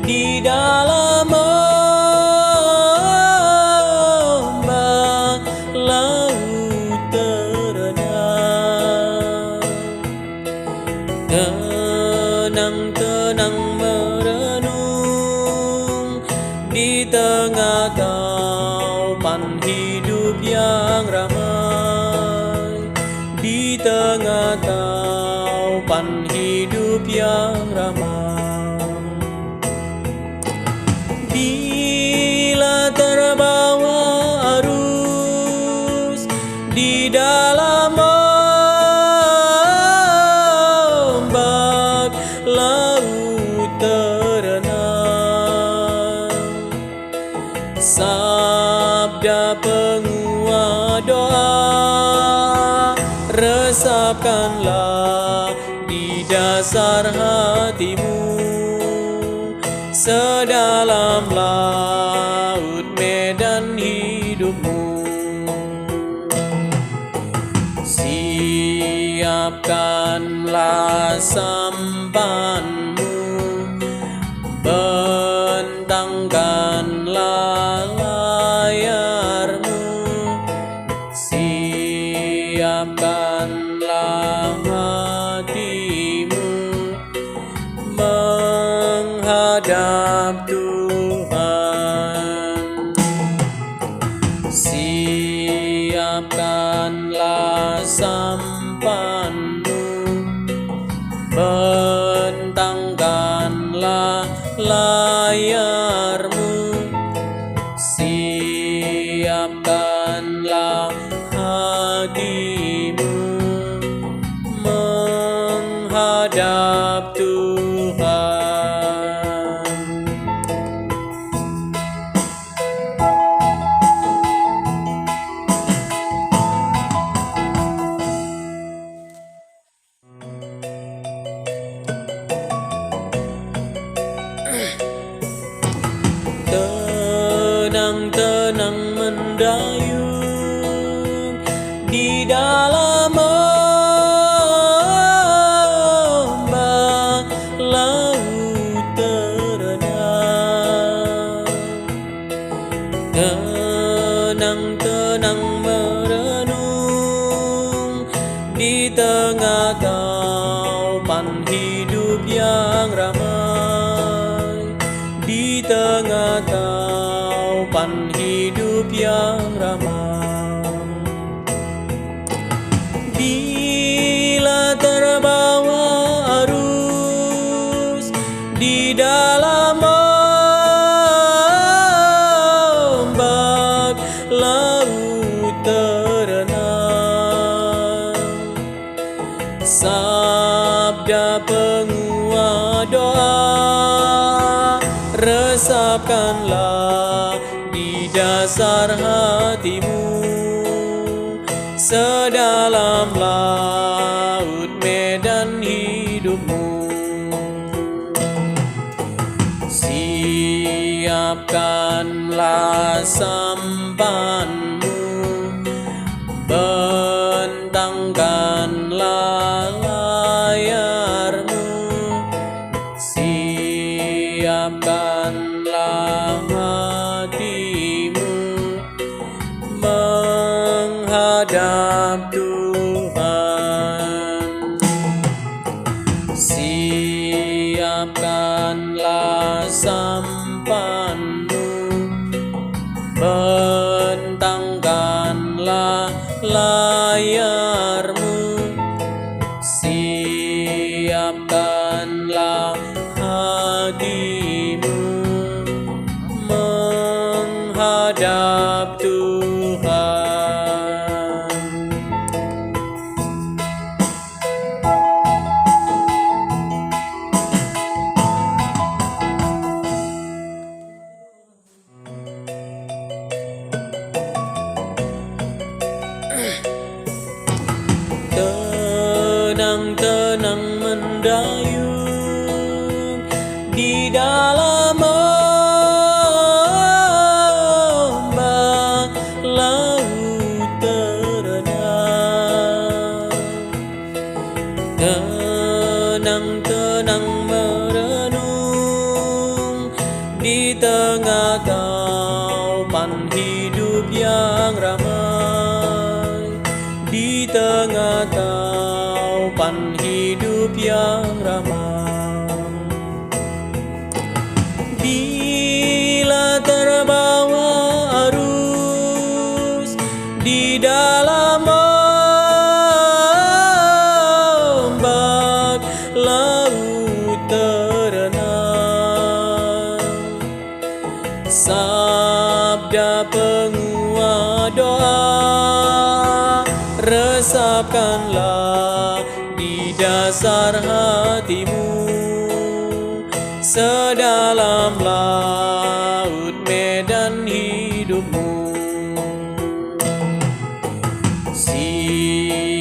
di dalam ombak laut terenang, tenang-tenang merenung di tengah taupan hidup yang ramai, di tengah taupan hidup yang ramai. Bila terbawa arus di dalam ombak laut terenang, sabda penguat doa resapkanlah di dasar hatimu, sedalam laut medan hidupmu. Siapkanlah sampanmu, bentangkanlah layarmu, siapkanlah hatimu menghadap Tuhan. Siapkanlah sampanmu, bentangkanlah layarmu, siapkanlah hatimu menghadap Tuhan. Tenang-tenang mendayung di dalam ombak laut terenang, tenang-tenang merenung di tengah taupan hidup yang ramai, di tengah taupan hidup yang ramai. Bila terbawa arus di dalam ombak laut terenang, sabda penguat doa resapkanlah di dasar hatimu, sedalam laut medan hidupmu. Siapkanlah sampanmu, bentangkanlah layarmu, siapkanlah hatimu menghadap Tuhan. Siapkanlah sampanmu, bentangkanlah layarmu, siapkanlah hatimu menghadap Tuhan. Tenang-tenang mendayung di dalam ombak laut terenang, tenang-tenang merenung tengah taupan hidup yang ramai, di tengah taupan hidup yang ramai. Bila terbawa arus di dalam ombak, laut terenang, sabda penguat doa resapkanlah di dasar hatimu, sedalam laut medan hidupmu.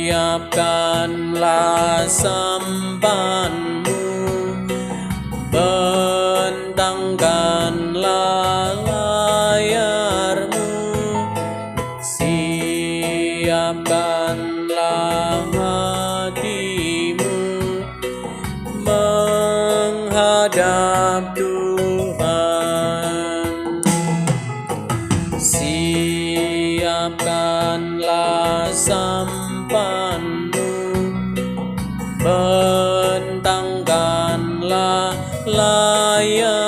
Siapkanlah sampanmu, bentangkanlah layarmu, siapkanlah hatimu menghadap Tuhan. Siapkanlah sampanmu, bentangkanlah layar